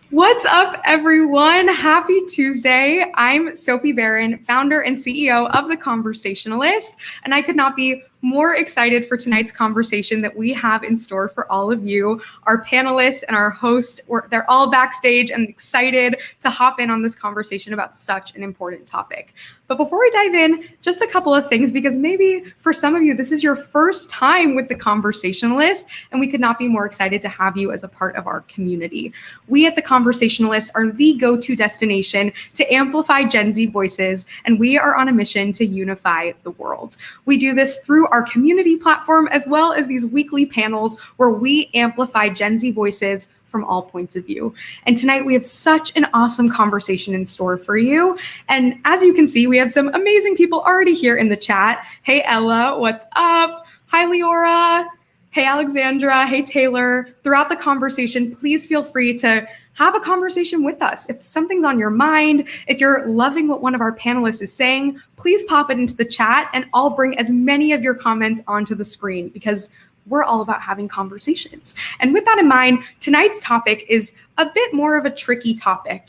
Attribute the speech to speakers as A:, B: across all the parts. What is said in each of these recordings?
A: What's up, everyone? Happy Tuesday. I'm Sophie Barron, founder and CEO of The Conversationalist, and I could not be more excited for tonight's conversation that we have in store for all of you. Our panelists and our host, they're all backstage and excited to hop in on this conversation about such an important topic. But before we dive in, just a couple of things, because maybe for some of you, this is your first time with The Conversationalist, and we could not be more excited to have you as a part of our community. We at The Conversationalist are the go-to destination to amplify Gen Z voices, and we are on a mission to unify the world. We do this through our community platform, as well as these weekly panels where we amplify Gen Z voices from all points of view. And tonight we have such an awesome conversation in store for you. And as you can see, we have some amazing people already here in the chat. Hey, Ella, what's up? Hi, Leora. Hey, Alexandra. Hey, Taylor. Throughout the conversation, please feel free to have a conversation with us. If something's on your mind, if you're loving what one of our panelists is saying, please pop it into the chat and I'll bring as many of your comments onto the screen because we're all about having conversations. And with that in mind, tonight's topic is a bit more of a tricky topic,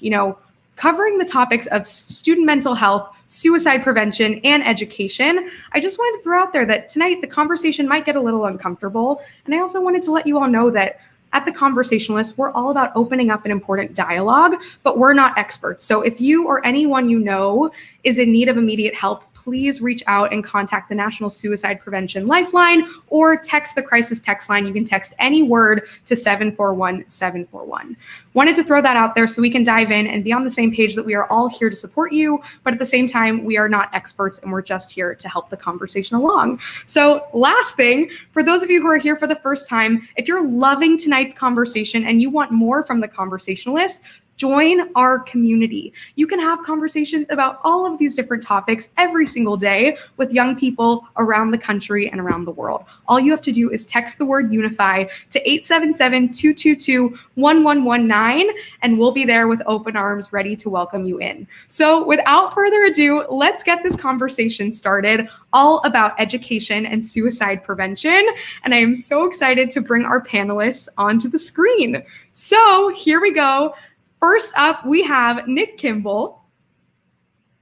A: covering the topics of student mental health, suicide prevention, and education. I just wanted to throw out there that tonight the conversation might get a little uncomfortable. And I also wanted to let you all know that at The Conversationalist, we're all about opening up an important dialogue, but we're not experts. So if you or anyone you know is in need of immediate help, please reach out and contact the National Suicide Prevention Lifeline or text the crisis text line. You can text any word to 741-741. Wanted to throw that out there so we can dive in and be on the same page that we are all here to support you, but at the same time, we are not experts and we're just here to help the conversation along. So last thing, for those of you who are here for the first time, if you're loving tonight's conversation and you want more from The Conversationalist, join our community. You can have conversations about all of these different topics every single day with young people around the country and around the world. All you have to do is text the word unify to 877-222-1119, and we'll be there with open arms ready to welcome you in. So without further ado, let's get this conversation started, all about education and suicide prevention. And I am so excited to bring our panelists onto the screen. So here we go. First up, we have Nick Kimball.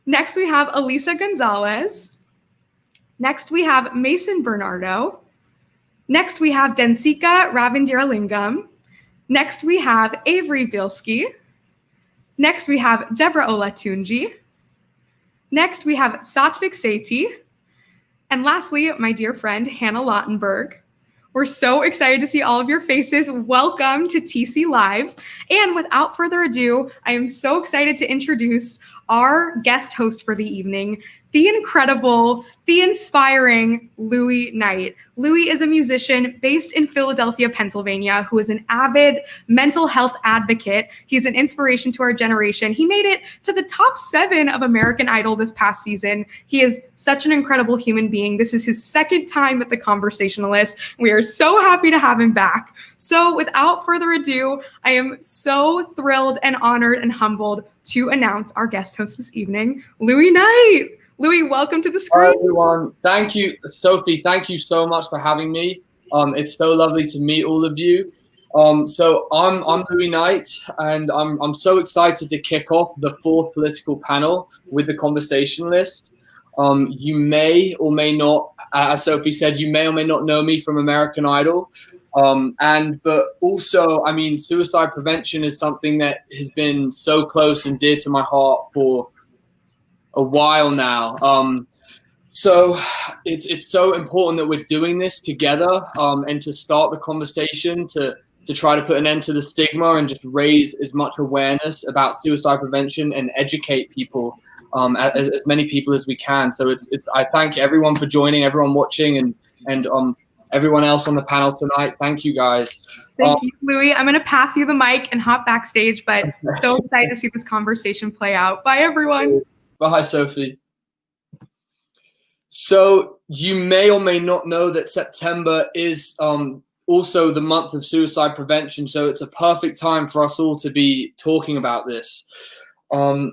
A: Next, we have Elisa Gonzalez. Next, we have Mason Bernardo. Next, we have Densika Ravindiralingam. Next, we have Avery Bilski. Next, we have Deborah Olatunji. Next, we have Satvik Sethi. And lastly, my dear friend, Hannah Lautenberg. We're so excited to see all of your faces. Welcome to TC Live. And without further ado, I am so excited to introduce our guest host for the evening, the incredible, the inspiring Louis Knight. Louis is a musician based in Philadelphia, Pennsylvania, who is an avid mental health advocate. He's an inspiration to our generation. He made it to the top 7 of American Idol this past season. He is such an incredible human being. This is his second time at The Conversationalist. We are so happy to have him back. So without further ado, I am so thrilled and honored and humbled to announce our guest host this evening, Louis Knight. Louis, welcome to the screen.
B: Hi, everyone. Thank you, Sophie. Thank you so much for having me. It's so lovely to meet all of you. So I'm Louis Knight, and I'm so excited to kick off the 4th political panel with The Conversationalist. You may or may not, as Sophie said, you may or may not know me from American Idol. But also, I mean, suicide prevention is something that has been so close and dear to my heart for a while now. So it's so important that we're doing this together, and to start the conversation to try to put an end to the stigma and just raise as much awareness about suicide prevention and educate people, as many people as we can. So I thank everyone for joining, everyone watching, and everyone else on the panel tonight. Thank you, guys.
A: Thank you, Louis. I'm going to pass you the mic and hop backstage, but so excited to see this conversation play out. Bye, everyone.
B: Bye, Sophie. So you may or may not know that September is also the month of suicide prevention. So it's a perfect time for us all to be talking about this. To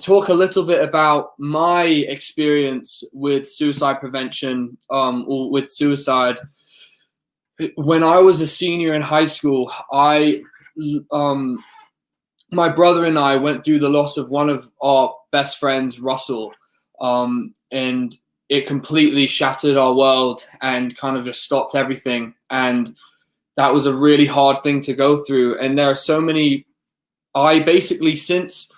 B: talk a little bit about my experience with suicide prevention, or with suicide. When I was a senior in high school, I my brother and I went through the loss of one of our best friends, Russell, and it completely shattered our world and kind of just stopped everything. And that was a really hard thing to go through. And there are so many. I basically since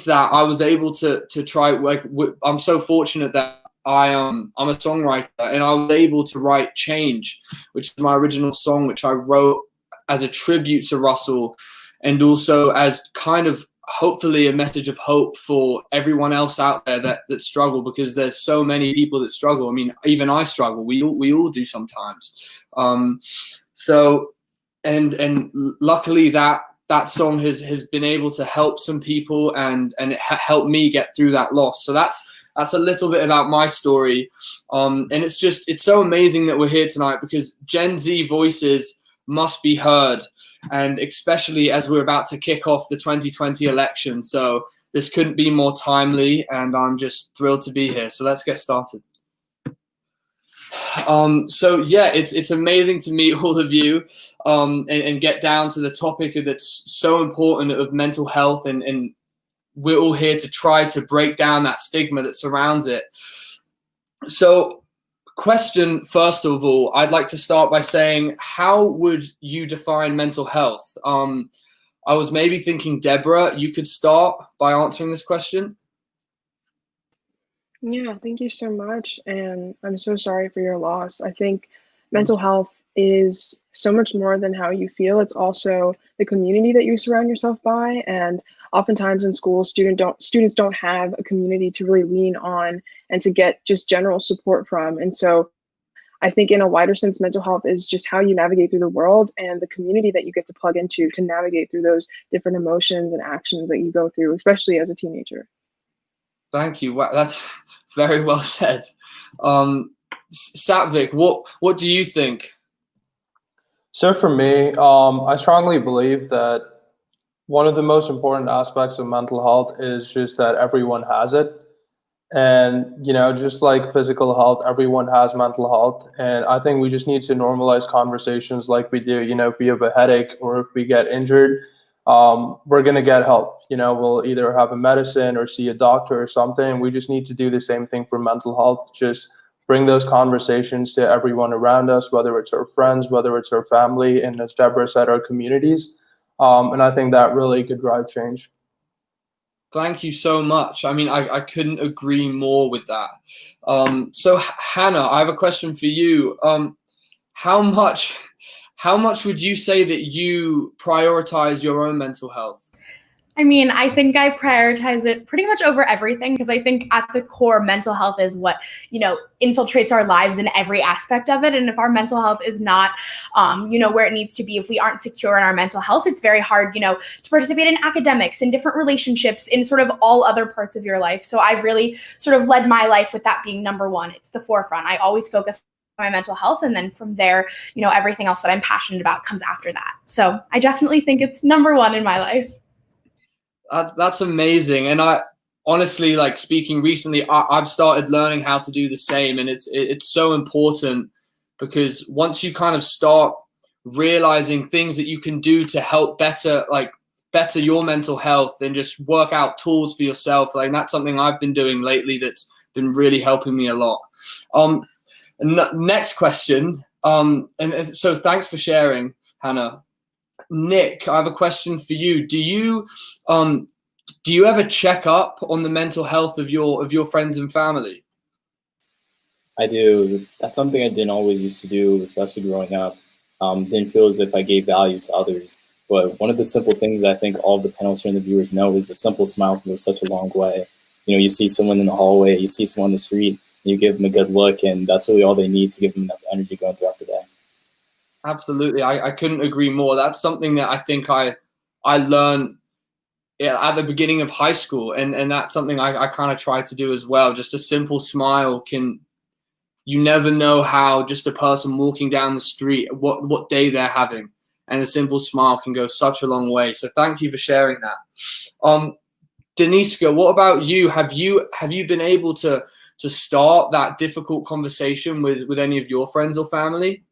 B: that I was able to try. Like I'm so fortunate that I'm a songwriter, and I was able to write "Change," which is my original song, which I wrote as a tribute to Russell, and also as kind of hopefully a message of hope for everyone else out there that struggle, because there's so many people that struggle. I mean, even I struggle. We all do sometimes. So, and luckily that song has been able to help some people, and it helped me get through that loss. So that's a little bit about my story. And it's so amazing that we're here tonight, because Gen Z voices must be heard, and especially as we're about to kick off the 2020 election. So this couldn't be more timely, and I'm just thrilled to be here. So let's get started. So yeah, it's amazing to meet all of you, and get down to the topic that's so important of mental health, and we're all here to try to break down that stigma that surrounds it. So, question first of all, I'd like to start by saying, how would you define mental health? I was maybe thinking, Deborah, you could start by answering this question.
C: Yeah, thank you so much. And I'm so sorry for your loss. I think mental health is so much more than how you feel. It's also the community that you surround yourself by. And oftentimes in school, students don't have a community to really lean on and to get just general support from. And so I think in a wider sense, mental health is just how you navigate through the world and the community that you get to plug into to navigate through those different emotions and actions that you go through, especially as a teenager.
B: Thank you. Wow, that's very well said. Satvik, what do you think?
D: So for me, I strongly believe that one of the most important aspects of mental health is just that everyone has it. And, just like physical health, everyone has mental health. And I think we just need to normalize conversations like we do. If we have a headache or if we get injured, we're going to get help. We'll either have a medicine or see a doctor or something. We just need to do the same thing for mental health. Just bring those conversations to everyone around us, whether it's our friends, whether it's our family, and as Deborah said, our communities. And I think that really could drive change.
B: Thank you so much. I mean, I couldn't agree more with that. So Hannah, I have a question for you. How much would you say that you prioritize your own mental health?
E: I mean, I think I prioritize it pretty much over everything, because I think at the core, mental health is what, infiltrates our lives in every aspect of it. And if our mental health is not, where it needs to be, if we aren't secure in our mental health, it's very hard, to participate in academics, in different relationships, in sort of all other parts of your life. So I've really sort of led my life with that being number one. It's the forefront. I always focus on my mental health, and then from there, everything else that I'm passionate about comes after that. So I definitely think it's number one in my life.
B: That's amazing. And I honestly, like, speaking recently, I've started learning how to do the same. And it's so important, because once you kind of start realizing things that you can do to help better your mental health, and just work out tools for yourself, like, that's something I've been doing lately that's been really helping me a lot. Next question. And so thanks for sharing, Hannah. Nick, I have a question for you. Do you ever check up on the mental health of your friends and family?
F: I do. That's something I didn't always used to do, especially growing up. Didn't feel as if I gave value to others. But one of the simple things I think all of the panelists and the viewers know is a simple smile can go such a long way. You see someone in the hallway, you see someone on the street, and you give them a good look, and that's really all they need to give them enough energy going throughout the day.
B: Absolutely. I couldn't agree more. That's something that I think I learned at the beginning of high school. And that's something I kind of try to do as well. Just a simple smile you never know how just a person walking down the street, what day they're having. And a simple smile can go such a long way. So thank you for sharing that. Deniska, what about you? Have you been able to start that difficult conversation with any of your friends or family?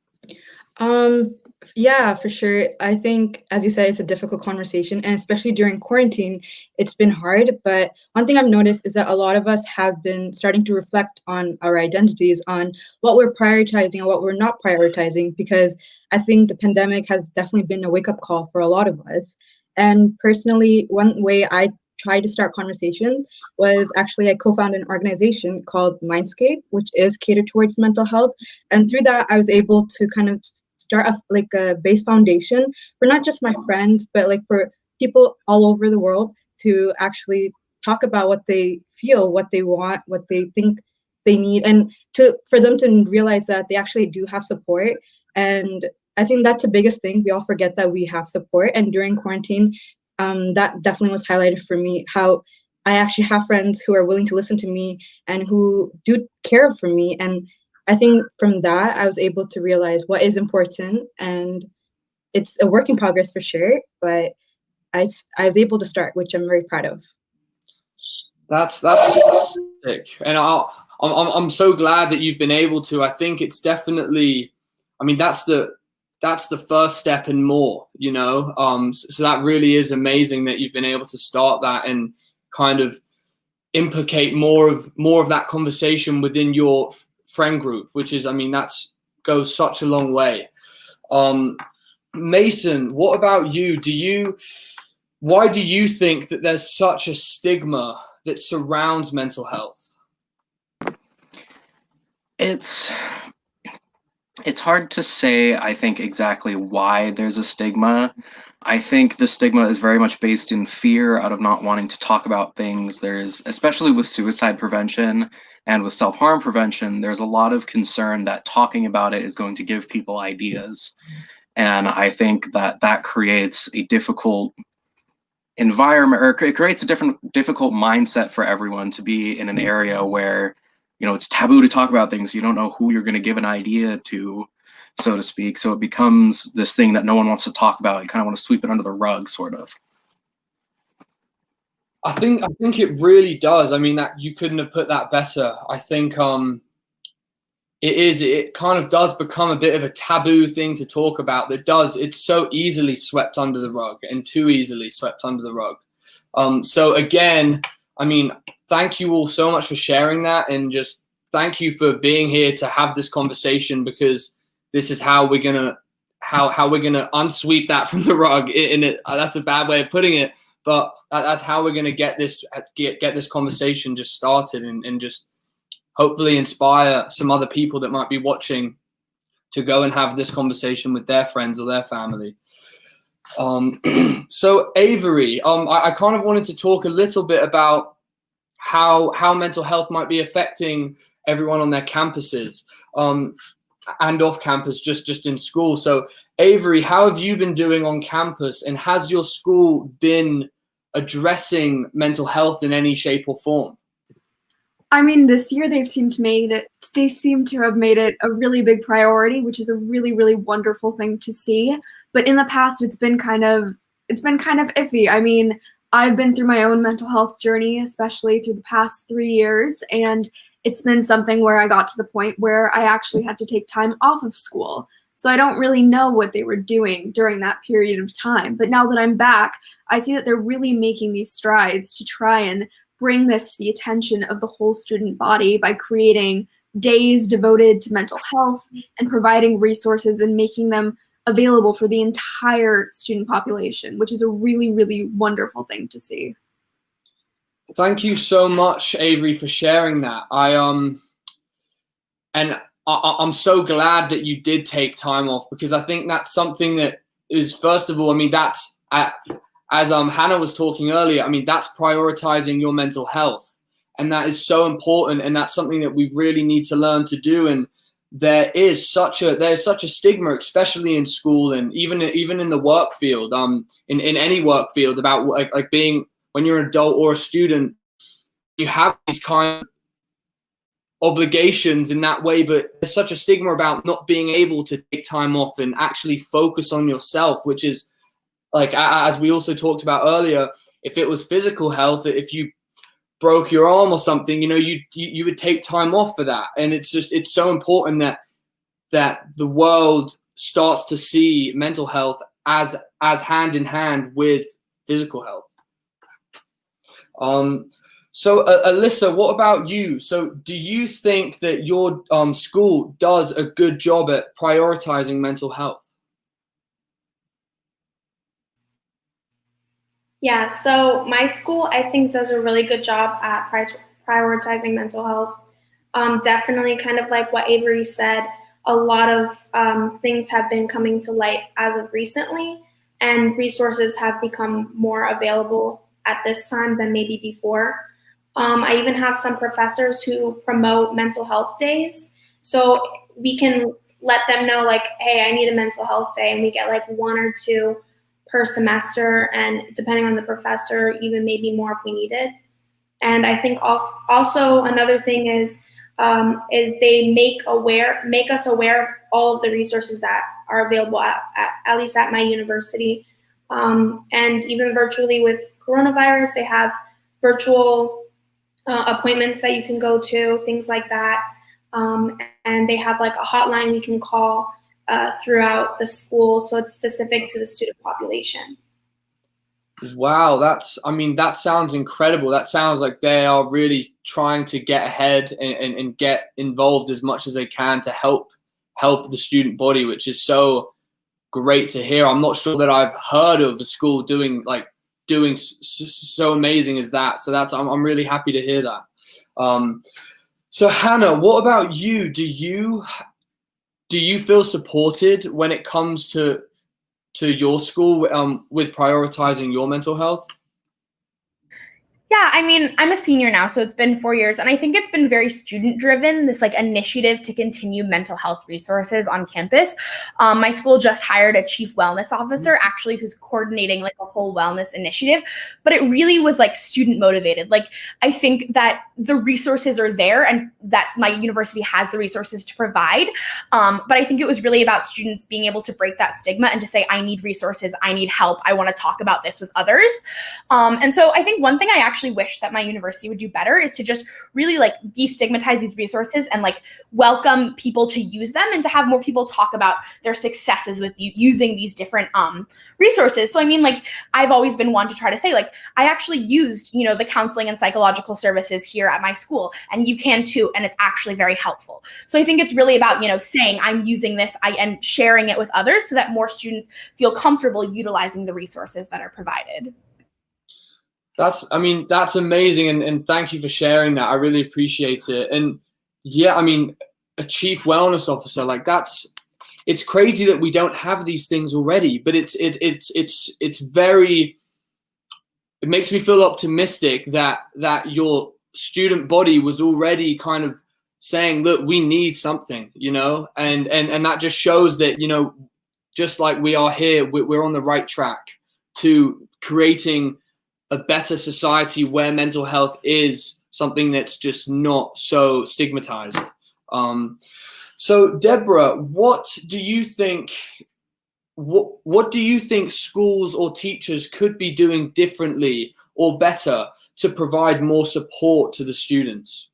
G: Yeah, for sure. I think, as you said, it's a difficult conversation, and especially during quarantine, it's been hard. But one thing I've noticed is that a lot of us have been starting to reflect on our identities, on what we're prioritizing and what we're not prioritizing, because I think the pandemic has definitely been a wake-up call for a lot of us. And personally, one way I tried to start conversation was actually I co-founded an organization called Mindscape, which is catered towards mental health. And through that, I was able to kind of start a base foundation for not just my friends, but like for people all over the world to actually talk about what they feel, what they want, what they think they need, and to for them to realize that they actually do have support. And I think that's the biggest thing. We all forget that we have support. And during quarantine, that definitely was highlighted for me, how I actually have friends who are willing to listen to me and who do care for me. And I think from that, I was able to realize what is important, and it's a work in progress for sure, but I was able to start, which I'm very proud of.
B: That's fantastic, and I'm so glad that you've been able to. I think it's definitely, I mean, that's the first step and more, you know. So that really is amazing that you've been able to start that and kind of implicate more of that conversation within your friend group, which is, I mean, that's goes such a long way. Mason, what about you? Why do you think that there's such a stigma that surrounds mental health?
H: It's hard to say, I think, exactly why there's a stigma. I think the stigma is very much based in fear out of not wanting to talk about things. There's, especially with suicide prevention and with self-harm prevention, there's a lot of concern that talking about it is going to give people ideas. And I think that that creates a difficult environment, or it creates a difficult mindset for everyone to be in an area where, you know, it's taboo to talk about things. You don't know who you're going to give an idea to, so to speak. So it becomes this thing that no one wants to talk about. You kind of want to sweep it under the rug, sort of.
B: I think it really does. I mean, that you couldn't have put that better. I think it kind of does become a bit of a taboo thing to talk about. It's so easily swept under the rug, and too easily swept under the rug. So again, I mean, thank you all so much for sharing that, and just thank you for being here to have this conversation, because this is how we're gonna unsweep that from the rug. That's a bad way of putting it, but that's how we're gonna get this conversation just started, and just hopefully inspire some other people that might be watching to go and have this conversation with their friends or their family. So Avery, I kind of wanted to talk a little bit about how mental health might be affecting everyone on their campuses, and off campus, just in school. So Avery, how have you been doing on campus, and has your school been addressing mental health in any shape or form?
A: I mean, this year they seem to have made it a really big priority, which is a really, really wonderful thing to see. But in the past, it's been kind of iffy. I mean, I've been through my own mental health journey, especially through the past 3 years, and it's been something where I got to the point where I actually had to take time off of school. So I don't really know what they were doing during that period of time. But now that I'm back, I see that they're really making these strides to try and bring this to the attention of the whole student body by creating days devoted to mental health and providing resources and making them available for the entire student population, which is a really, really wonderful thing to see.
B: Thank you so much, Avery, for sharing that. I'm so glad that you did take time off, because I think that's something that is, first of all, I mean, that's as Hannah was talking earlier, I mean, that's prioritizing your mental health, and that is so important, and that's something that we really need to learn to do. And there's such a stigma, especially in school, and even in the work field, in any work field, about like being, when you're an adult or a student, you have these kind of obligations in that way, but there's such a stigma about not being able to take time off and actually focus on yourself, which is, like, as we also talked about earlier, if it was physical health, if you broke your arm or something, you know, you would take time off for that. And it's so important that the world starts to see mental health as hand in hand with physical health. So Alyssa, what about you? So do you think that your school does a good job at prioritizing mental health?
I: Yeah, so my school, I think, does a really good job at prioritizing mental health. Definitely, kind of like what Avery said, a lot of things have been coming to light as of recently, and resources have become more available at this time than maybe before. I even have some professors who promote mental health days, so we can let them know, like, hey, I need a mental health day, and we get like 1 or 2 per semester, and depending on the professor, even maybe more if we need it. And I think also another thing is they make us aware of all of the resources that are available at least at my university, and even virtually with coronavirus, they have virtual appointments that you can go to, things like that, and they have like a hotline we can call throughout the school, so it's specific to the student population.
B: Wow, that sounds incredible. That sounds like they are really trying to get ahead and get involved as much as they can to help the student body, which is so great to hear. I'm not sure that I've heard of a school doing so amazing as that. So I'm really happy to hear that. So Hannah, what about you? Do you feel supported when it comes to your school with prioritizing your mental health?
E: Yeah, I mean, I'm a senior now, so it's been 4 years, and I think it's been very student-driven, this like initiative to continue mental health resources on campus. My school just hired a chief wellness officer, actually, who's coordinating like a whole wellness initiative, but it really was like student motivated. Like, I think that the resources are there and that my university has the resources to provide, but I think it was really about students being able to break that stigma and to say, I need resources, I need help, I want to talk about this with others. And so I think one thing I actually wish that my university would do better is to just really like destigmatize these resources and like welcome people to use them and to have more people talk about their successes with using these different resources. So I mean, like, I've always been one to try to say, like, I actually used, the counseling and psychological services here at my school, and you can too, and it's actually very helpful. So I think it's really about, saying I'm using this and sharing it with others so that more students feel comfortable utilizing the resources that are provided.
B: That's amazing, and thank you for sharing that. I really appreciate it. And yeah, I mean, a chief wellness officer, like, it's crazy that we don't have these things already, but it makes me feel optimistic that your student body was already kind of saying, look, we need something, and that just shows that, just like we are here, we're on the right track to creating a better society where mental health is something that's just not so stigmatized. So Deborah, what do you think schools or teachers could be doing differently or better to provide more support to the students?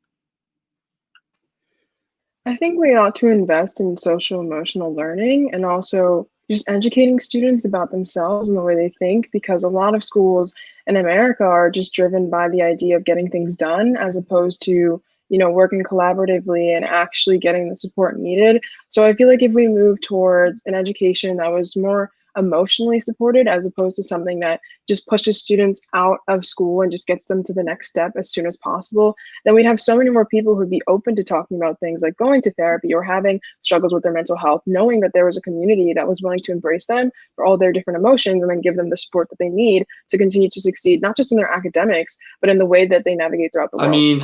C: I think we ought to invest in social emotional learning and also just educating students about themselves and the way they think, because a lot of schools in America are just driven by the idea of getting things done as opposed to, working collaboratively and actually getting the support needed. So I feel like if we move towards an education that was more emotionally supported as opposed to something that just pushes students out of school and just gets them to the next step as soon as possible, then we'd have so many more people who'd be open to talking about things like going to therapy or having struggles with their mental health, knowing that there was a community that was willing to embrace them for all their different emotions and then give them the support that they need to continue to succeed, not just in their academics, but in the way that they navigate throughout the world.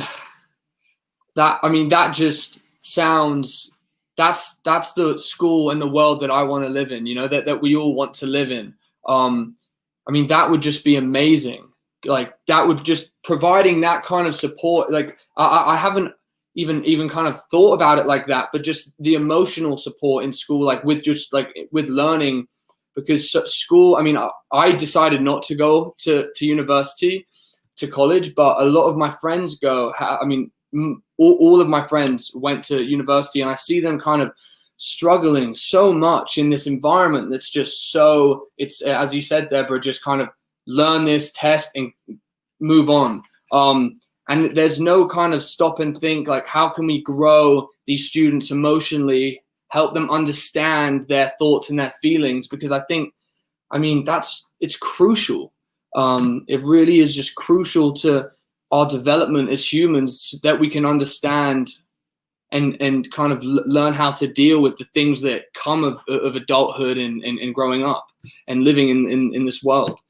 B: That just sounds, that's the school and the world that I want to live in, that we all want to live in. That would just be amazing. Like, that would just providing that kind of support. Like, I haven't even kind of thought about it like that, but just the emotional support in school, like with learning, because school, I decided not to go to university, to college, but a lot of my friends go. All of my friends went to university, and I see them kind of struggling so much in this environment that's just so, it's, as you said, Deborah, just kind of learn this, test, and move on. And there's no kind of stop and think, like, how can we grow these students emotionally, help them understand their thoughts and their feelings? Because I think, I mean, it's crucial. It really is just crucial to our development as humans, that we can understand and kind of learn how to deal with the things that come of adulthood and growing up and living in this world.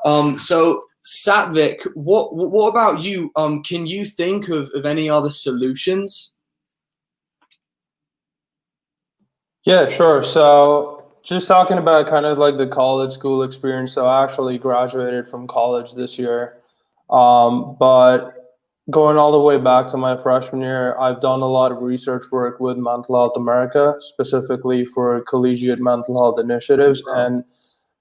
B: So Satvik, what about you? Can you think of any other solutions?
D: Yeah, sure. So just talking about kind of like the college school experience. So I actually graduated from college this year. But going all the way back to my freshman year, I've done a lot of research work with Mental Health America, specifically for collegiate mental health initiatives. And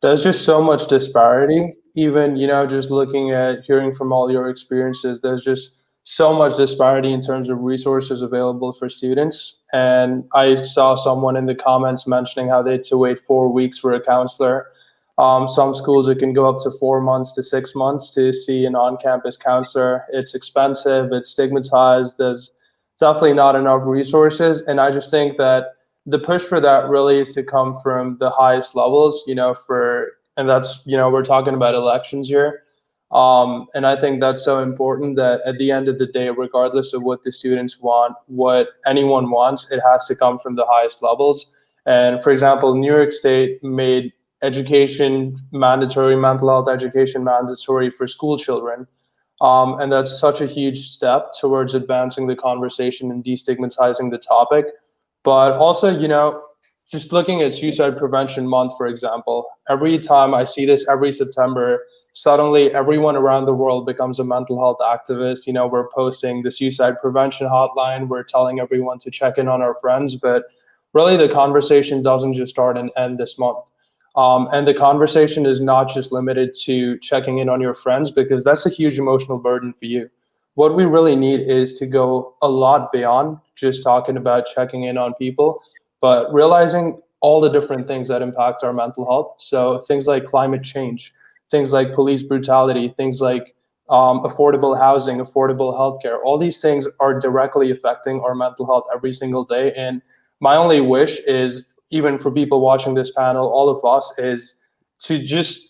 D: there's just so much disparity. Even, just looking at hearing from all your experiences, there's just so much disparity in terms of resources available for students. And I saw someone in the comments mentioning how they had to wait 4 weeks for a counselor. Some schools, it can go up to 4 months to 6 months to see an on-campus counselor. It's expensive, it's stigmatized, there's definitely not enough resources. And I just think that the push for that really is to come from the highest levels, and that's, we're talking about elections here. And I think that's so important that at the end of the day, regardless of what the students want, what anyone wants, it has to come from the highest levels. And for example, New York State made education mandatory, mental health education mandatory for school children. And that's such a huge step towards advancing the conversation and destigmatizing the topic. But also, just looking at Suicide Prevention Month, for example, every time I see this every September, suddenly everyone around the world becomes a mental health activist. We're posting the suicide prevention hotline. We're telling everyone to check in on our friends. But really, the conversation doesn't just start and end this month. And the conversation is not just limited to checking in on your friends, because that's a huge emotional burden for you. What we really need is to go a lot beyond just talking about checking in on people, but realizing all the different things that impact our mental health. So things like climate change, things like police brutality, things like affordable housing, affordable healthcare, all these things are directly affecting our mental health every single day. And my only wish is, even for people watching this panel, all of us, is to just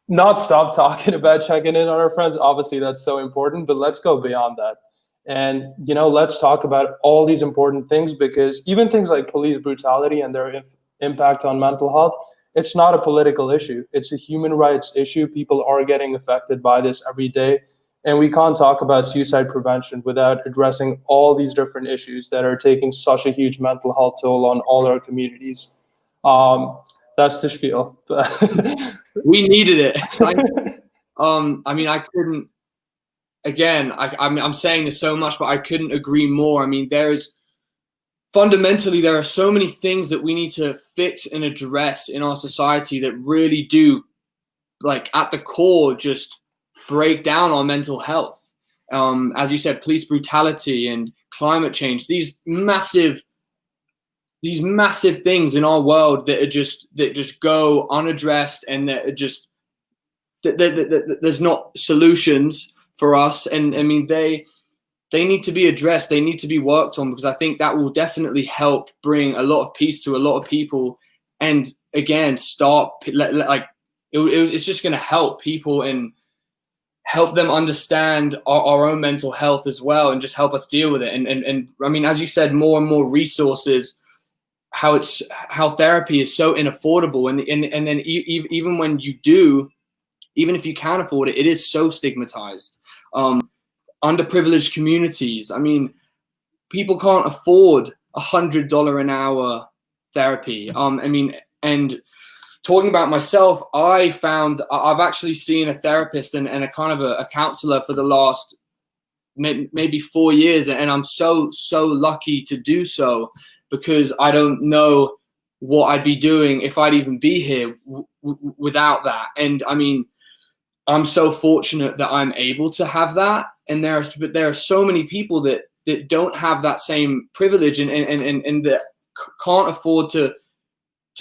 D: not stop talking about checking in on our friends. Obviously, that's so important, but let's go beyond that. And, let's talk about all these important things, because even things like police brutality and their impact on mental health, it's not a political issue. It's a human rights issue. People are getting affected by this every day. And we can't talk about suicide prevention without addressing all these different issues that are taking such a huge mental health toll on all our communities. That's the spiel.
B: We needed it. I mean, I couldn't. Again, I'm saying this so much, but I couldn't agree more. I mean, fundamentally, there are so many things that we need to fix and address in our society that really do, like, at the core, just break down our mental health. As you said, police brutality and climate change, these massive things in our world that just go unaddressed, and that there's not solutions for us. And I mean, they need to be addressed. They need to be worked on, because I think that will definitely help bring a lot of peace to a lot of people. And again, it's just going to help people and help them understand our own mental health as well, and just help us deal with it. And I mean, as you said, more and more resources, how therapy is so unaffordable. And then even when you do, even if you can afford it, it is so stigmatized. Underprivileged communities, I mean, people can't afford $100 an hour therapy. I mean, and talking about myself, I've actually seen a therapist and a kind of a counselor for the last maybe 4 years, and I'm so lucky to do so, because I don't know what I'd be doing if I'd even be here without that. And I mean, I'm so fortunate that I'm able to have that. And there are so many people that don't have that same privilege, and that can't afford to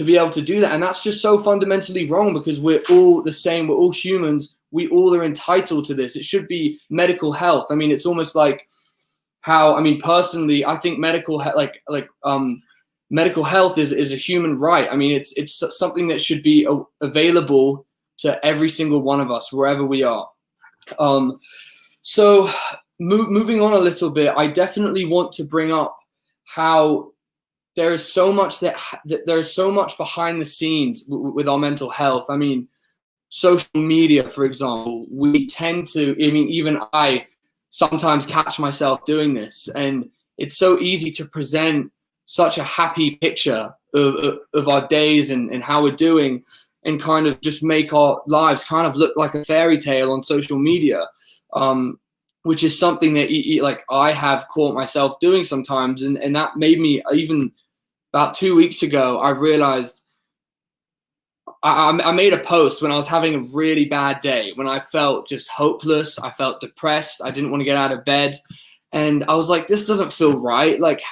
B: be able to do that. And that's just so fundamentally wrong, because we're all the same. We're all humans. We all are entitled to this. It should be medical health. I mean, it's almost like how, I mean, personally, I think medical health is a human right. I mean, it's something that should be available to every single one of us, wherever we are. So moving on a little bit, I definitely want to bring up how there is so much that there is so much behind the scenes with our mental health. I mean, social media, for example, we tend to, I mean, even I sometimes catch myself doing this, and it's so easy to present such a happy picture of our days and how we're doing, and kind of just make our lives kind of look like a fairy tale on social media, which is something that like I have caught myself doing sometimes, and that made me, even about 2 weeks ago, I realized I made a post when I was having a really bad day, when I felt just hopeless, I felt depressed, I didn't want to get out of bed, and I was like, this doesn't feel right. Like,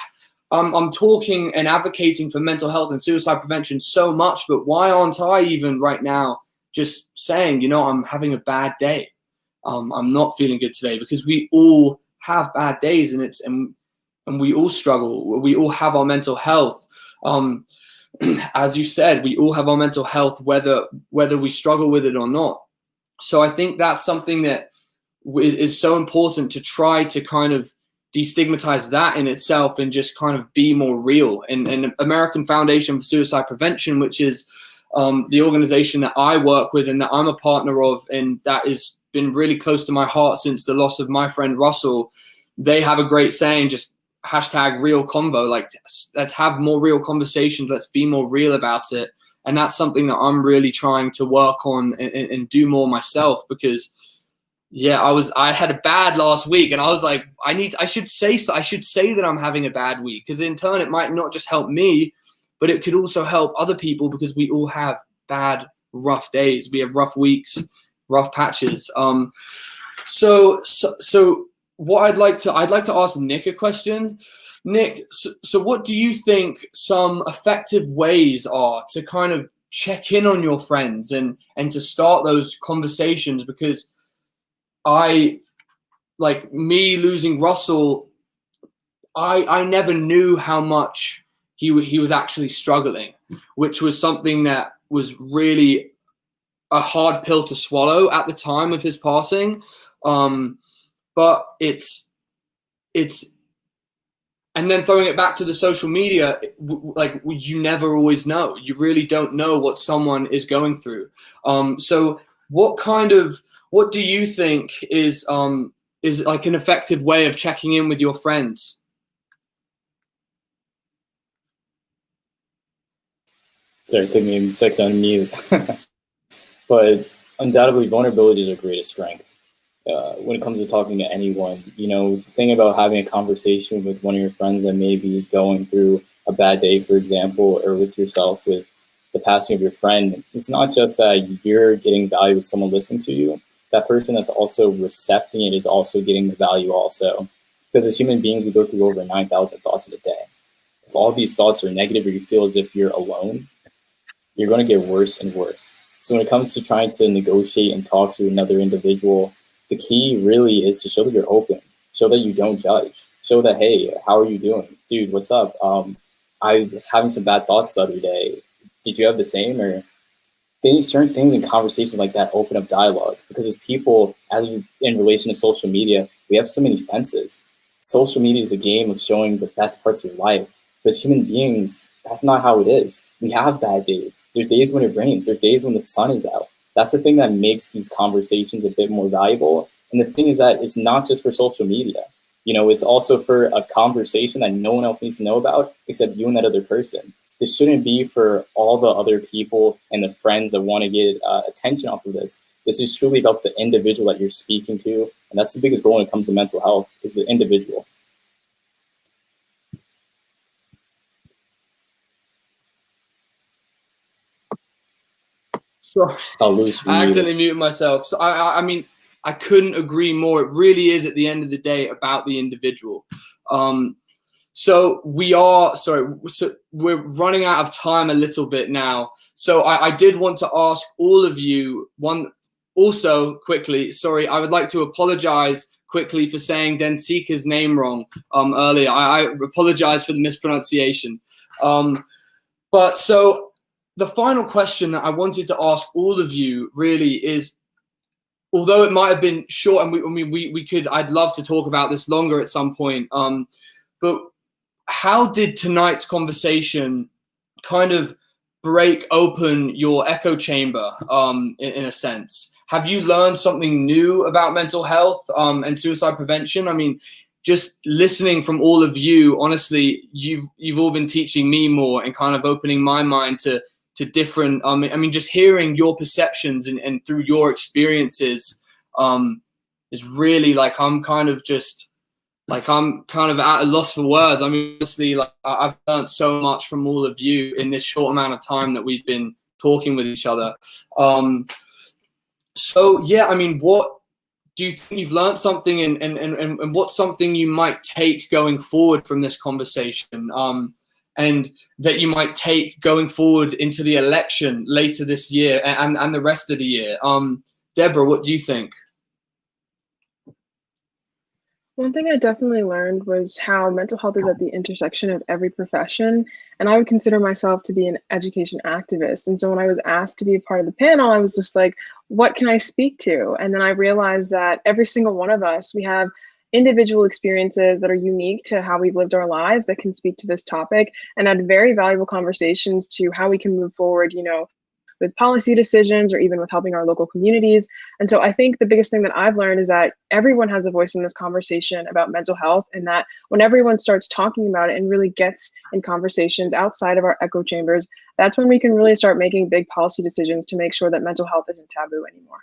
B: I'm talking and advocating for mental health and suicide prevention so much, but why aren't I even right now just saying, you know, I'm having a bad day, I'm not feeling good today? Because we all have bad days, and we all struggle, we all have our mental health. As you said, we all have our mental health, whether we struggle with it or not. So I think that's something that is so important, to try to kind of destigmatize that in itself and just kind of be more real. And American Foundation for Suicide Prevention, which is the organization that I work with and that I'm a partner of, and that has been really close to my heart since the loss of my friend Russell, they have a great saying, just #real convo, like, let's have more real conversations, let's be more real about it. And that's something that I'm really trying to work on and do more myself, because I had a bad last week, and I was like, I should say that I'm having a bad week, because in turn it might not just help me, but it could also help other people, because we all have bad, rough days, we have rough weeks, rough patches. So what I'd like to ask Nick a question. Nick, so what do you think some effective ways are to kind of check in on your friends and to start those conversations? Because like me losing Russell, I never knew how much he was actually struggling, which was something that was really a hard pill to swallow at the time of his passing. But it's, and then throwing it back to the social media, like, you never always know. You really don't know what someone is going through. So what do you think is like an effective way of checking in with your friends?
F: Sorry, it took me a second to unmute. But undoubtedly, vulnerability is our greatest strength. When it comes to talking to anyone, you know, the thing about having a conversation with one of your friends that may be going through a bad day, for example, or with yourself with the passing of your friend, it's not just that you're getting value with someone listening to you. That person that's also recepting it is also getting the value also. Because as human beings, we go through over 9,000 thoughts in a day. If all these thoughts are negative, or you feel as if you're alone, you're going to get worse and worse. So when it comes to trying to negotiate and talk to another individual, the key really is to show that you're open, show that you don't judge, show that, hey, how are you doing? Dude, what's up? I was having some bad thoughts the other day. Did you have the same? Or certain things in conversations like that open up dialogue. Because as people, in relation to social media, we have so many fences. Social media is a game of showing the best parts of your life. But as human beings, that's not how it is. We have bad days. There's days when it rains. There's days when the sun is out. That's the thing that makes these conversations a bit more valuable. And the thing is that it's not just for social media. You know, it's also for a conversation that no one else needs to know about except you and that other person. This shouldn't be for all the other people and the friends that want to get attention off of this. This is truly about the individual that you're speaking to. And that's the biggest goal when it comes to mental health, is the individual.
B: So I accidentally muted myself. So I mean, I couldn't agree more. It really is, at the end of the day, about the individual. So we're running out of time a little bit now. So I did want to ask all of you also quickly. Sorry, I would like to apologize quickly for saying Densika's name wrong earlier. I apologize for the mispronunciation. But so the final question that I wanted to ask all of you really is, although it might have been short, and we could, I'd love to talk about this longer at some point. But how did tonight's conversation kind of break open your echo chamber, in a sense? Have you learned something new about mental health and suicide prevention? I mean, just listening from all of you, honestly, you've all been teaching me more and kind of opening my mind to different. I mean, just hearing your perceptions and through your experiences is really like I'm kind of at a loss for words. I mean, honestly, like I've learned so much from all of you in this short amount of time that we've been talking with each other. So yeah, I mean, what do you think you've learned something, and what's something you might take going forward from this conversation, and that you might take going forward into the election later this year and the rest of the year? Deborah, what do you think?
C: One thing I definitely learned was how mental health is at the intersection of every profession, and I would consider myself to be an education activist. And so when I was asked to be a part of the panel, I was just like, what can I speak to? And then I realized that every single one of us, we have individual experiences that are unique to how we've lived our lives that can speak to this topic and add very valuable conversations to how we can move forward, with policy decisions or even with helping our local communities. And so I think the biggest thing that I've learned is that everyone has a voice in this conversation about mental health, and that when everyone starts talking about it and really gets in conversations outside of our echo chambers, that's when we can really start making big policy decisions to make sure that mental health isn't taboo anymore.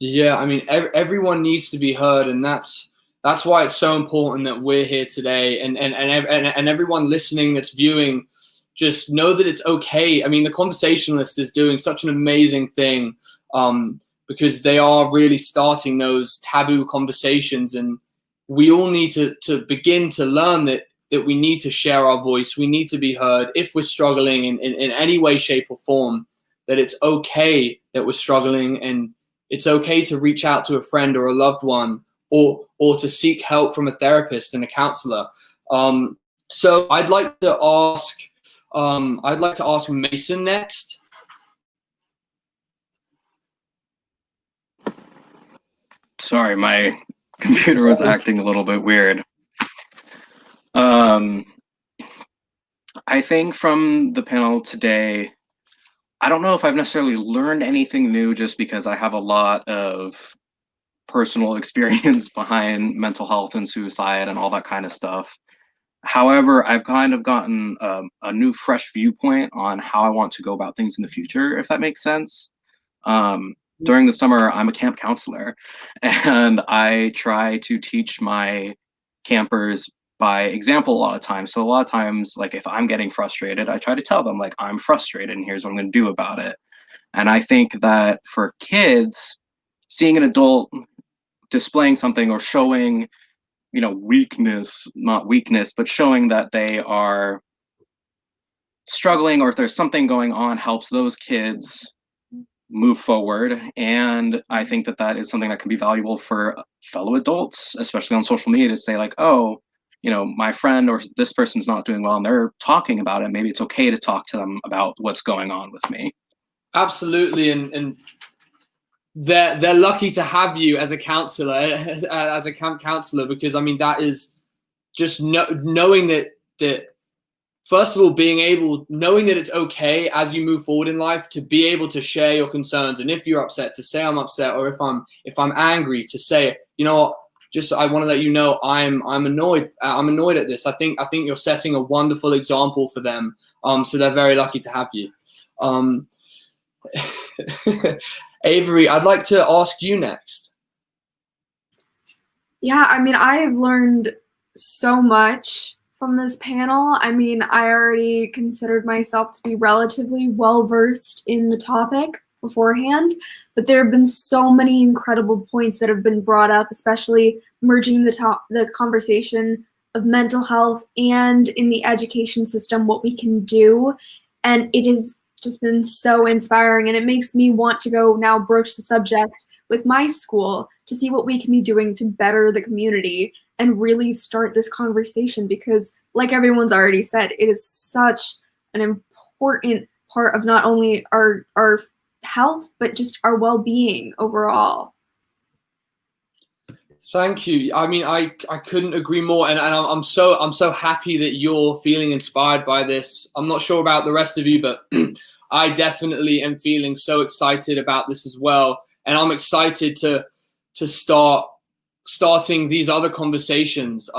B: Yeah, I mean, everyone needs to be heard, and that's why it's so important that we're here today, and everyone listening that's viewing, just know that it's okay. I mean, the Conversationalist is doing such an amazing thing, because they are really starting those taboo conversations, and we all need to begin to learn that we need to share our voice. We need to be heard if we're struggling in any way, shape, or form, that it's okay that we're struggling, and it's okay to reach out to a friend or a loved one, or to seek help from a therapist and a counselor. So I'd like to ask Mason next.
H: Sorry, my computer was acting a little bit weird. I think from the panel today, I don't know if I've necessarily learned anything new, just because I have a lot of personal experience behind mental health and suicide and all that kind of stuff. However, I've kind of gotten a new, fresh viewpoint on how I want to go about things in the future, if that makes sense. During the summer, I'm a camp counselor, and I try to teach my campers by example a lot of times. So a lot of times, like if I'm getting frustrated, I try to tell them, like, I'm frustrated and here's what I'm going to do about it. And I think that for kids, seeing an adult displaying something or showing, weakness, not weakness, but showing that they are struggling, or if there's something going on, helps those kids move forward. And I think that that is something that can be valuable for fellow adults, especially on social media, to say like, oh, my friend or this person's not doing well and they're talking about it. Maybe it's okay to talk to them about what's going on with me.
B: Absolutely. And they're lucky to have you as a counselor, as a camp counselor, because I mean, that is just knowing that first of all, knowing that it's okay as you move forward in life to be able to share your concerns. And if you're upset, to say I'm upset, or if I'm angry, to say, just I want to let you know I'm annoyed. I'm annoyed at this. I think you're setting a wonderful example for them. So they're very lucky to have you. Avery, I'd like to ask you next.
A: Yeah, I mean, I have learned so much from this panel. I mean, I already considered myself to be relatively well-versed in the topic beforehand, but there have been so many incredible points that have been brought up, especially merging the conversation
J: of mental health and in the education system, what we can do. And it has just been so inspiring, and it makes me want to go now broach the subject with my school to see what we can be doing to better the community and really start this conversation, because like everyone's already said, it is such an important part of not only our health, but just our well-being overall.
B: Thank you. I mean, I couldn't agree more, and I'm so happy that you're feeling inspired by this. I'm not sure about the rest of you, but I definitely am feeling so excited about this as well, and I'm excited to starting these other conversations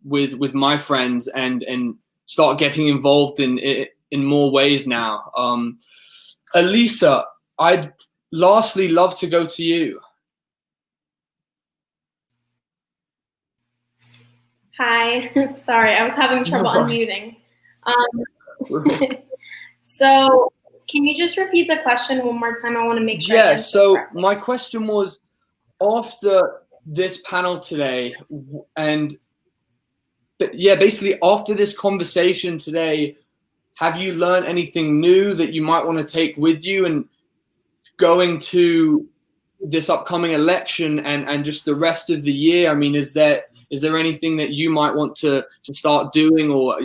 B: with my friends and start getting involved in more ways now. Elisa, I'd lastly love to go to you.
I: Hi, sorry, I was having trouble unmuting. So can you just repeat the question one more time? I want to make sure.
B: Yeah, so my question was, after this panel today, and yeah, basically after this conversation today, have you learned anything new that you might want to take with you and going to this upcoming election and just the rest of the year? I mean, is there anything that you might want to start doing, or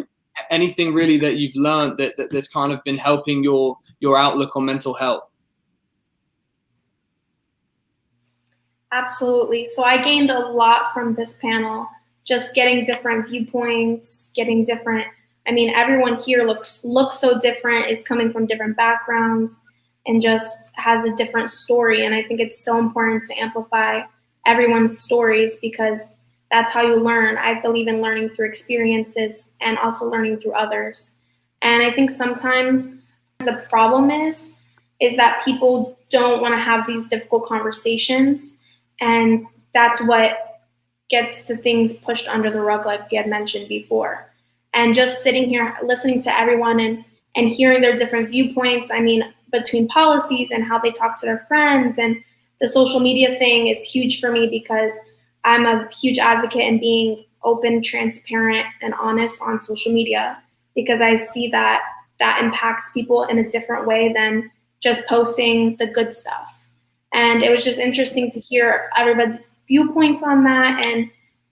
B: anything really that you've learned that's kind of been helping your outlook on mental health?
I: Absolutely. So I gained a lot from this panel, just getting different viewpoints, getting different, I mean, everyone here looks so different, is coming from different backgrounds, and just has a different story. And I think it's so important to amplify everyone's stories, because that's how you learn. I believe in learning through experiences and also learning through others. And I think sometimes the problem is that people don't want to have these difficult conversations. And that's what gets the things pushed under the rug, like we had mentioned before. And just sitting here, listening to everyone and hearing their different viewpoints, I mean, between policies and how they talk to their friends, and the social media thing is huge for me, because I'm a huge advocate in being open, transparent, and honest on social media, because I see that impacts people in a different way than just posting the good stuff. And it was just interesting to hear everybody's viewpoints on that,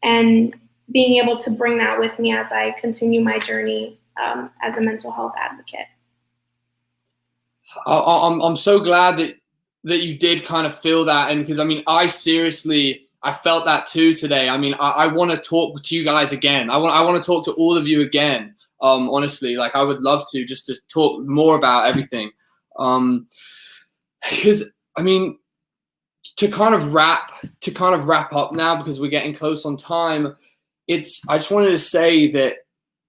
I: and being able to bring that with me as I continue my journey as a mental health advocate.
B: I'm so glad that you did kind of feel that, and because I mean, I felt that too today. I mean, I want to talk to you guys again. I want to talk to all of you again. Honestly, like I would love to just to talk more about everything. Because I mean, to kind of wrap up now, because we're getting close on time. I just wanted to say that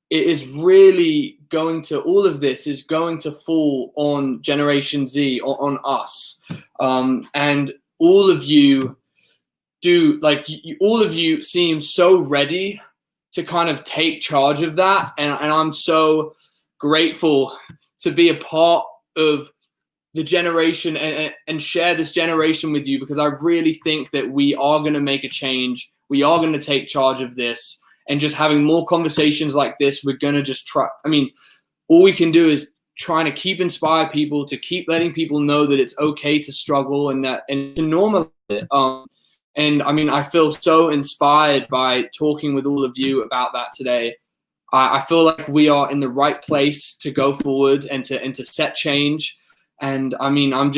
B: it is really all of this is going to fall on Generation Z, on us, and all of you all of you seem so ready to kind of take charge of that, and I'm so grateful to be a part of the generation and share this generation with you, because I really think that we are going to make a change. We are going to take charge of this, and just having more conversations like this, we're going to just try. I mean, all we can do is trying to keep inspire people, to keep letting people know that it's okay to struggle, and to normalize it. And I mean, I feel so inspired by talking with all of you about that today. I feel like we are in the right place to go forward and to set change. And I mean, I'm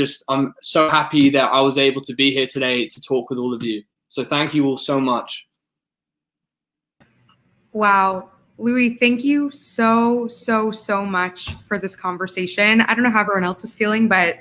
B: so happy that I was able to be here today to talk with all of you. So thank you all so much.
A: Wow. Louis, thank you so much for this conversation. I don't know how everyone else is feeling, but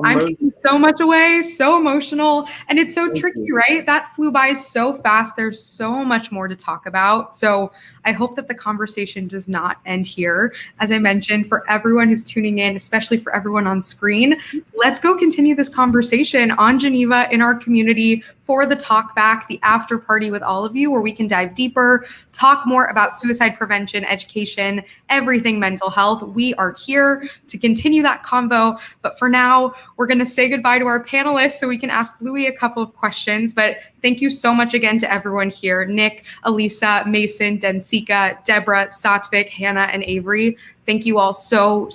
A: I'm taking so much away, so emotional, and it's so tricky, right? That flew by so fast. There's so much more to talk about. So I hope that the conversation does not end here. As I mentioned, for everyone who's tuning in, especially for everyone on screen, let's go continue this conversation on Geneva, in our community, for the talk back, the after party with all of you, where we can dive deeper, talk more about suicide prevention, education, everything mental health. We are here to continue that convo. But for now, we're going to say goodbye to our panelists so we can ask Louis a couple of questions. But thank you so much again to everyone here: Nick, Elisa, Mason, Densika, Deborah, Satvik, Hannah, and Avery. Thank you all so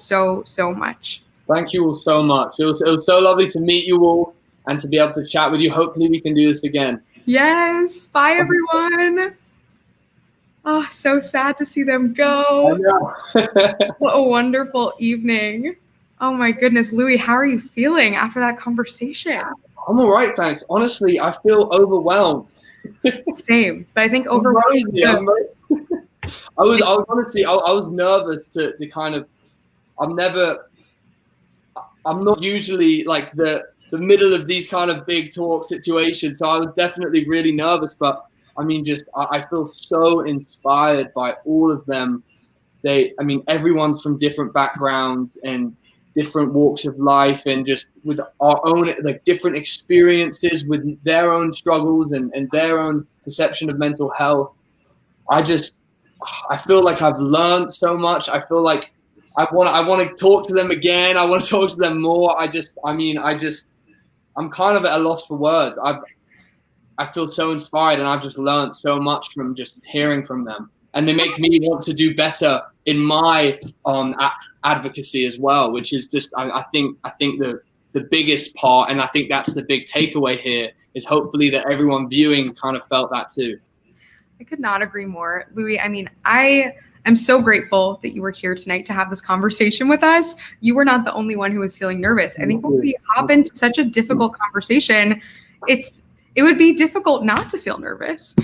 A: much.
B: Thank you all so much. It was so lovely to meet you all and to be able to chat with you. Hopefully we can do this again.
A: Yes. Bye, everyone. Oh, so sad to see them go.
B: I know.
A: What a wonderful evening. Oh my goodness, Louis, how are you feeling after that conversation?
B: I'm all right, thanks. Honestly, I feel overwhelmed.
A: Same, but I think overwhelmed.
B: I was honestly, I was nervous to kind of, I'm not usually like the middle of these kind of big talk situations. So I was definitely really nervous, but I mean, I feel so inspired by all of them. Everyone's from different backgrounds and different walks of life, and just with our own like different experiences with their own struggles and their own perception of mental health. I feel like I've learned so much. I feel like I want to talk to them again. I want to talk to them more. I'm kind of at a loss for words. I feel so inspired, and I've just learned so much from just hearing from them. And they make me want to do better in my advocacy as well, which is just I think the biggest part, and I think that's the big takeaway here, is hopefully that everyone viewing kind of felt that too.
A: I could not agree more, Louis. I mean, I am so grateful that you were here tonight to have this conversation with us. You were not the only one who was feeling nervous. I think when we hop into such a difficult conversation, it would be difficult not to feel nervous.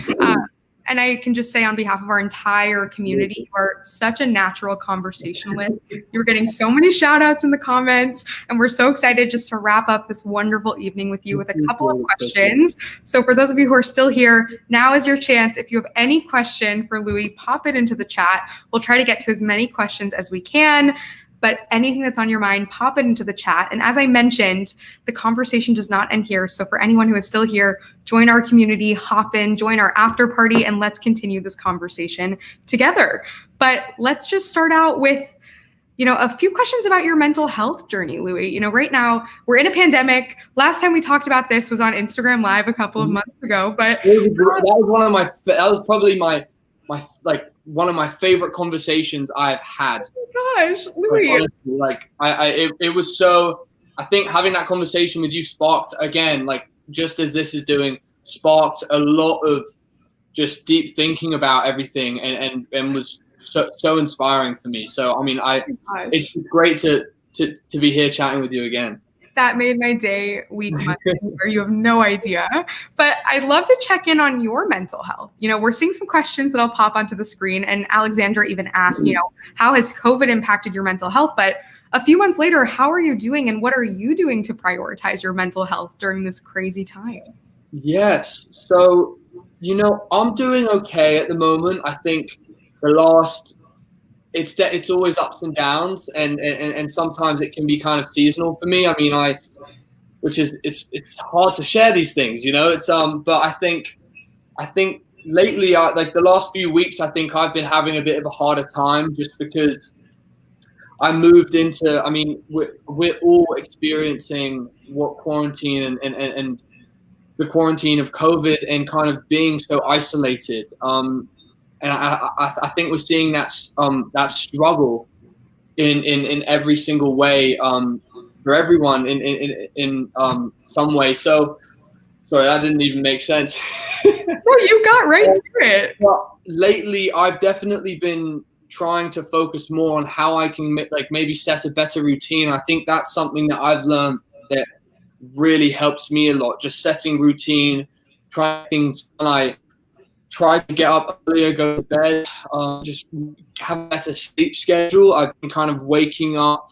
A: And I can just say on behalf of our entire community, you are such a natural conversationalist. You're getting so many shout outs in the comments, and we're so excited just to wrap up this wonderful evening with you with a couple of questions. So for those of you who are still here, now is your chance. If you have any question for Louis, pop it into the chat. We'll try to get to as many questions as we can. But anything that's on your mind, pop it into the chat. And as I mentioned, the conversation does not end here. So for anyone who is still here, join our community, hop in, join our after party, and let's continue this conversation together. But let's just start out with, a few questions about your mental health journey, Louis. Right now we're in a pandemic. Last time we talked about this was on Instagram Live a couple of months ago. But
B: that was probably one of my favorite conversations I've had.
A: Oh my gosh, Louis.
B: It was so, I think having that conversation with you sparked, again, just as this is doing, sparked a lot of just deep thinking about everything, and was so inspiring for me. So, it's great to be here chatting with you again.
A: That made my day, week, month, or you have no idea. But I'd love to check in on your mental health. We're seeing some questions that I'll pop onto the screen, and Alexandra even asked, how has COVID impacted your mental health? But a few months later, how are you doing, and what are you doing to prioritize your mental health during this crazy time?
B: Yes. So, I'm doing okay at the moment. I think it's always ups and downs, and sometimes it can be kind of seasonal for me. It's hard to share these things, but I think lately, the last few weeks, I think I've been having a bit of a harder time, just because I moved into, we're all experiencing what quarantine and the quarantine of COVID, and kind of being so isolated. And I think we're seeing that struggle in every single way, for everyone in some way. So, sorry, that didn't even make sense.
A: No, you got right to it.
B: Well, lately, I've definitely been trying to focus more on how I can maybe set a better routine. I think that's something that I've learned that really helps me a lot. Just setting routine, trying things, and I try to get up earlier, go to bed, just have a better sleep schedule. I've been kind of waking up,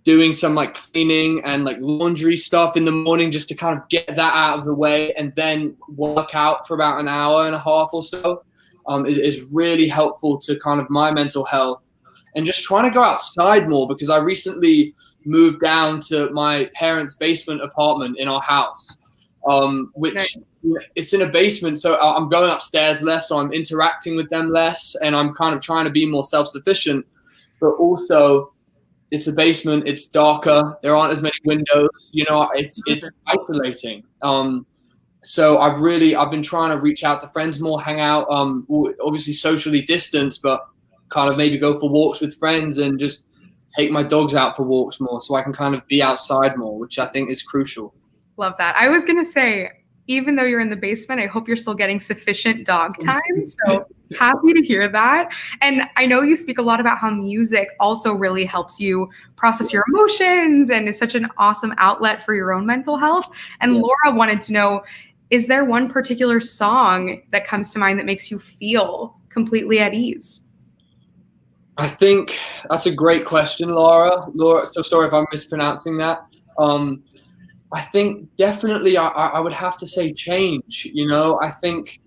B: doing some cleaning and laundry stuff in the morning, just to kind of get that out of the way, and then work out for about an hour and a half or so. Is really helpful to kind of my mental health, and just trying to go outside more, because I recently moved down to my parents' basement apartment in our house. which it's in a basement, so I'm going upstairs less, so I'm interacting with them less, and I'm kind of trying to be more self-sufficient. But also, it's a basement, it's darker, there aren't as many windows, it's isolating. So I've been trying to reach out to friends more, hang out, obviously socially distanced, but kind of maybe go for walks with friends and just take my dogs out for walks more, so I can kind of be outside more, which I think is crucial.
A: Love that. I was going to say, even though you're in the basement, I hope you're still getting sufficient dog time. So happy to hear that. And I know you speak a lot about how music also really helps you process your emotions and is such an awesome outlet for your own mental health. And Laura wanted to know, is there one particular song that comes to mind that makes you feel completely at ease?
B: I think that's a great question, Laura. So sorry if I'm mispronouncing that. I think definitely I would have to say Change. I think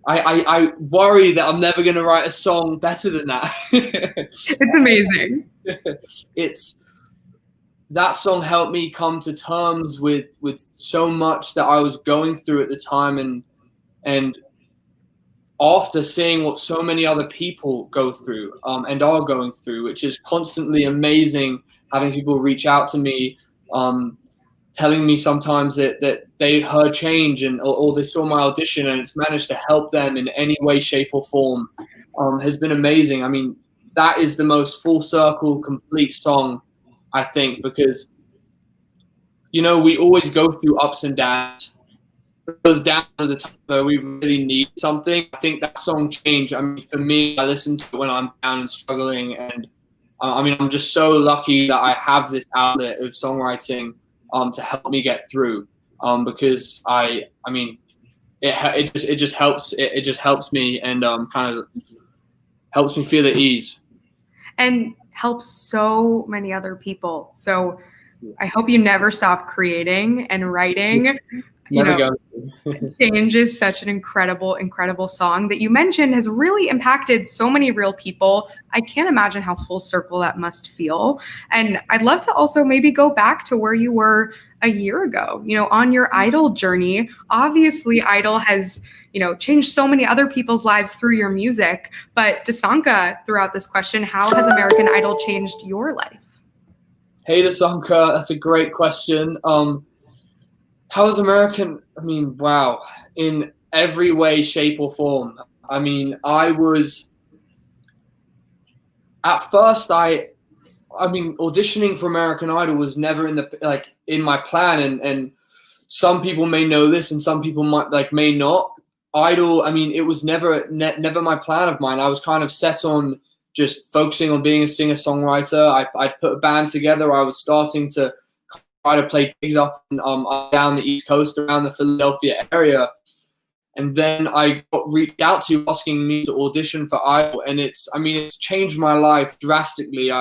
B: I worry that I'm never going to write a song better than that.
A: It's amazing.
B: That song helped me come to terms with so much that I was going through at the time, and after seeing what so many other people go through and are going through, which is constantly amazing, having people reach out to me, telling me sometimes that they heard Change or they saw my audition and it's managed to help them in any way, shape, or form, has been amazing. I mean, that is the most full circle, complete song, I think, because, we always go through ups and downs. Those downs are the time where we really need something. I think that song Change, I mean, for me, I listen to it when I'm down and struggling, and I'm just so lucky that I have this outlet of songwriting to help me get through, because it just helps me and kind of helps me feel at ease
A: and helps so many other people. So I hope you never stop creating and writing. Change is such an incredible, incredible song that you mentioned has really impacted so many real people. I can't imagine how full circle that must feel. And I'd love to also maybe go back to where you were a year ago, on your Idol journey. Obviously, Idol has, changed so many other people's lives through your music. But Dasanka, throughout this question, how has American Idol changed your life?
B: Hey, Dasanka, that's a great question. How is American? Wow, in every way, shape, or form. I was at first. Auditioning for American Idol was never in my plan, and some people may know this, and some people may not. Idol, it was never my plan of mine. I was kind of set on just focusing on being a singer-songwriter. I put a band together. I was starting to try to play gigs up and down the East Coast, around the Philadelphia area. And then I got reached out to asking me to audition for Idol. And it's changed my life drastically.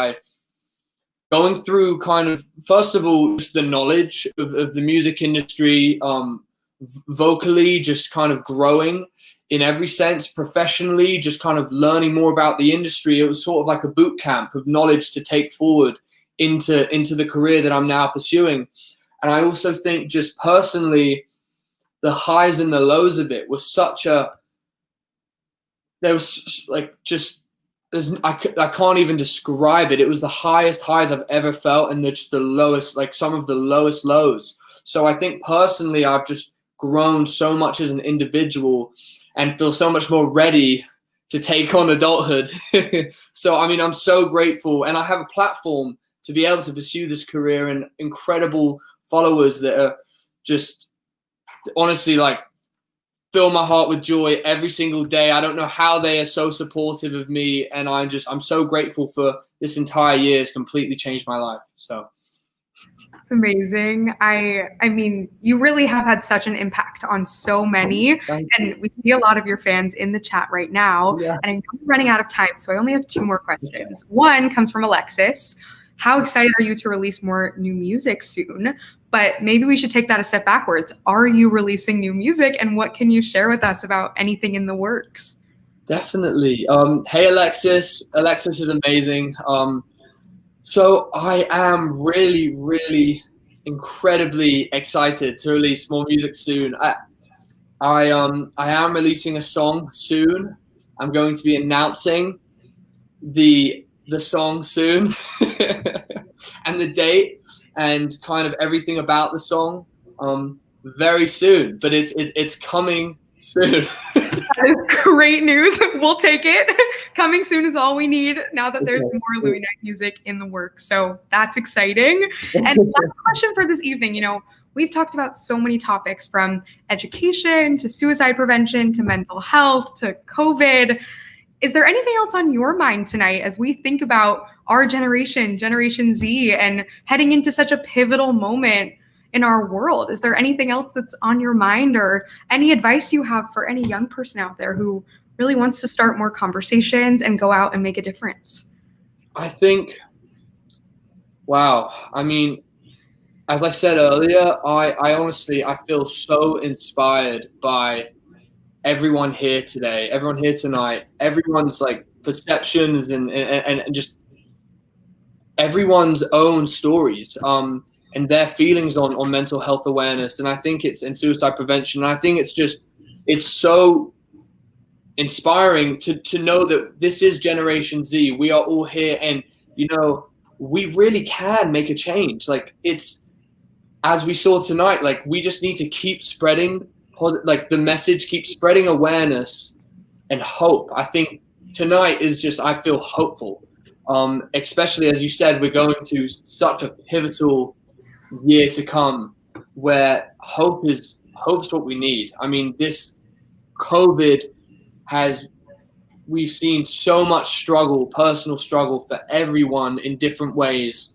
B: Going through kind of, first of all, just the knowledge of the music industry, vocally, just kind of growing in every sense, professionally, just kind of learning more about the industry. It was sort of like a boot camp of knowledge to take forward into the career that I'm now pursuing. And I also think just personally, the highs and the lows of it was I can't even describe it. It was the highest highs I've ever felt, and just the lowest, some of the lowest lows. So I think personally, I've just grown so much as an individual and feel so much more ready to take on adulthood. So, I'm so grateful, and I have a platform to be able to pursue this career and incredible followers that are just honestly fill my heart with joy every single day. I don't know how they are so supportive of me, and I'm so grateful for this entire year. It's completely changed my life. So
A: it's amazing. You really have had such an impact on so many, and we see a lot of your fans in the chat right now. Yeah. And I'm running out of time, so I only have 2 more questions. One comes from Alexis. How excited are you to release more new music soon? But maybe we should take that a step backwards. Are you releasing new music, and what can you share with us about anything in the works?
B: Definitely. Hey, Alexis. Alexis is amazing. So I am really, really incredibly excited to release more music soon. I am releasing a song soon. I'm going to be announcing the song soon and the date and kind of everything about the song very soon. But it's coming soon.
A: That is great news. We'll take it. Coming soon is all we need now that there's more Louis Knight music in the works. So that's exciting. And last question for this evening, we've talked about so many topics from education to suicide prevention to mental health to COVID. Is there anything else on your mind tonight as we think about our generation, Generation Z, and heading into such a pivotal moment in our world? Is there anything else that's on your mind or any advice you have for any young person out there who really wants to start more conversations and go out and make a difference?
B: I think, wow. I mean, as I said earlier, I honestly, I feel so inspired by everyone here today, everyone here tonight, everyone's like perceptions and just everyone's own stories. And their feelings on mental health awareness. And I think it's in suicide prevention. And I think it's so inspiring to know that this is Generation Z. We are all here and, we really can make a change. Like it's, as we saw tonight, like we just need to keep spreading, like the message, keep spreading awareness and hope. I think tonight is just, I feel hopeful. Especially as you said, we're going to such a pivotal year to come where hope's what we need. I mean, this COVID we've seen so much struggle, personal struggle for everyone in different ways,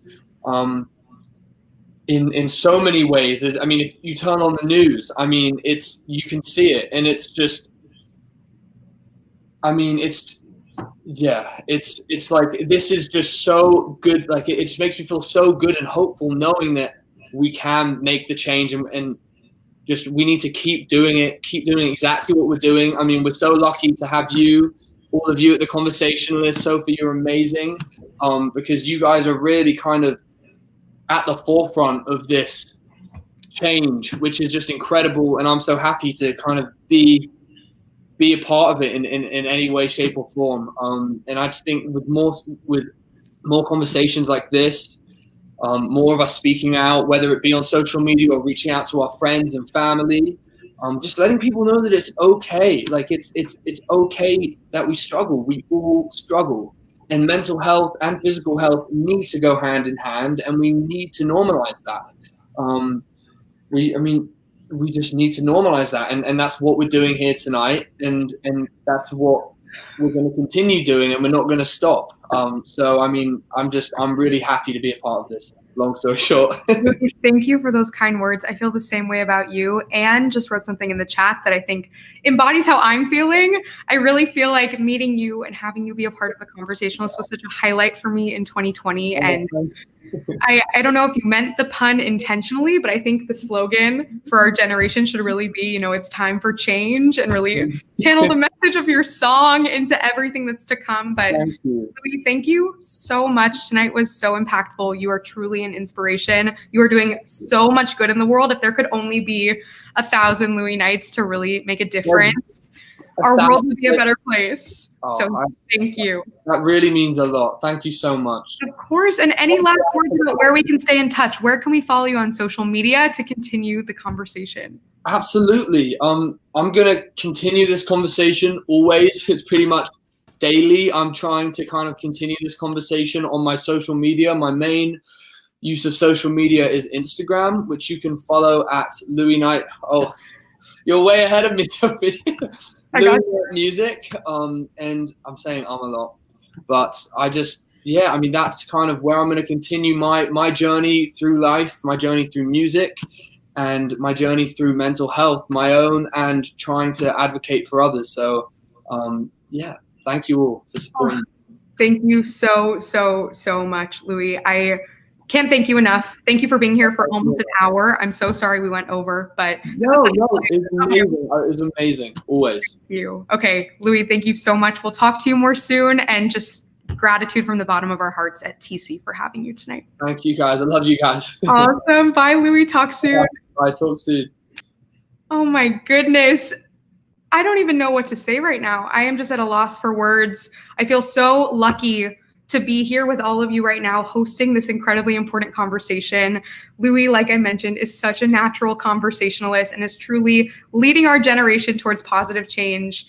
B: in so many ways. I mean, if you turn on the news, I mean, you can see it, and it's just, I mean, it's like, this is just so good. Like it just makes me feel so good and hopeful knowing that we can make the change and just, we need to keep doing exactly what we're doing. I mean, we're so lucky to have all of you at the Conversationalist. Sophie, you're amazing, because you guys are really kind of at the forefront of this change, which is just incredible. And I'm so happy to kind of be a part of it in any way, shape or form. And I just think with more conversations like this, more of us speaking out, whether it be on social media or reaching out to our friends and family, just letting people know that it's okay. Like it's okay that we struggle. We all struggle, and mental health and physical health need to go hand in hand, and we need to normalize that. We just need to normalize that, and that's what we're doing here tonight, and that's what we're going to continue doing, and we're not going to stop. So I mean, I'm really happy to be a part of this. Long story short.
A: Thank you for those kind words. I feel the same way about you. Anne just wrote something in the chat that I think embodies how I'm feeling. I really feel like meeting you and having you be a part of the Conversationalist was such a highlight for me in 2020. And I don't know if you meant the pun intentionally, but I think the slogan for our generation should really be, it's time for change, and really channel the message of your song into everything that's to come. But Louis, thank you so much. Tonight was so impactful. You are truly an inspiration. You are doing so much good in the world. If there could only be 1,000 Louis Knights to really make a difference, our world would be a better place. Thank you.
B: That really means a lot. Thank you so much.
A: Of course. And any last words about where we can stay in touch? Where can we follow you on social media to continue the conversation?
B: Absolutely. I'm going to continue this conversation always. It's pretty much daily. I'm trying to kind of continue this conversation on my social media. My main use of social media is Instagram, which you can follow at Louis Knight. Oh, you're way ahead of me, Sophie. Louis Knight Music. And I'm saying a lot, but I mean, that's kind of where I'm going to continue my journey through life, my journey through music, and my journey through mental health, my own, and trying to advocate for others. So, thank you all for supporting.
A: Thank you so much, Louis. I can't thank you enough. Thank you for being here for almost an hour. I'm so sorry we went over, but
B: no, it's amazing. It was amazing, always.
A: Thank you. Okay, Louis, thank you so much. We'll talk to you more soon, and just gratitude from the bottom of our hearts at TC for having you tonight.
B: Thank you guys. I love you guys.
A: Awesome. Bye, Louis. Talk soon.
B: Bye. Talk soon.
A: Oh my goodness. I don't even know what to say right now. I am just at a loss for words. I feel so lucky to be here with all of you right now, hosting this incredibly important conversation. Louis, like I mentioned, is such a natural conversationalist and is truly leading our generation towards positive change.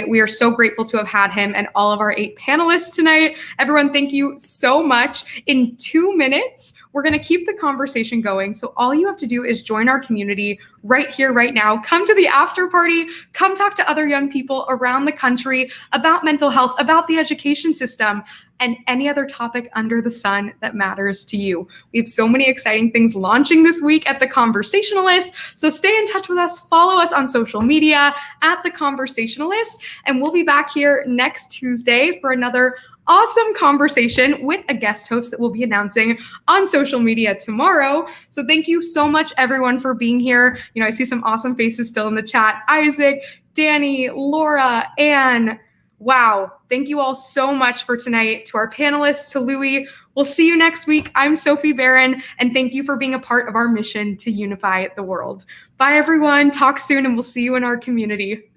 A: We are so grateful to have had him and all of our 8 panelists tonight. Everyone, thank you so much. In 2 minutes, we're going to keep the conversation going. So all you have to do is join our community right here, right now. Come to the after party. Come talk to other young people around the country about mental health, about the education system, and any other topic under the sun that matters to you. We have so many exciting things launching this week at The Conversationalist. So stay in touch with us. Follow us on social media at The Conversationalist. And we'll be back here next Tuesday for another awesome conversation with a guest host that we'll be announcing on social media tomorrow. So thank you so much, everyone, for being here. You know, I see some awesome faces still in the chat. Isaac, Danny, Laura, Anne. Wow. Thank you all so much for tonight. To our panelists, to Louis, we'll see you next week. I'm Sophie Barron, and thank you for being a part of our mission to unify the world. Bye, everyone. Talk soon, and we'll see you in our community.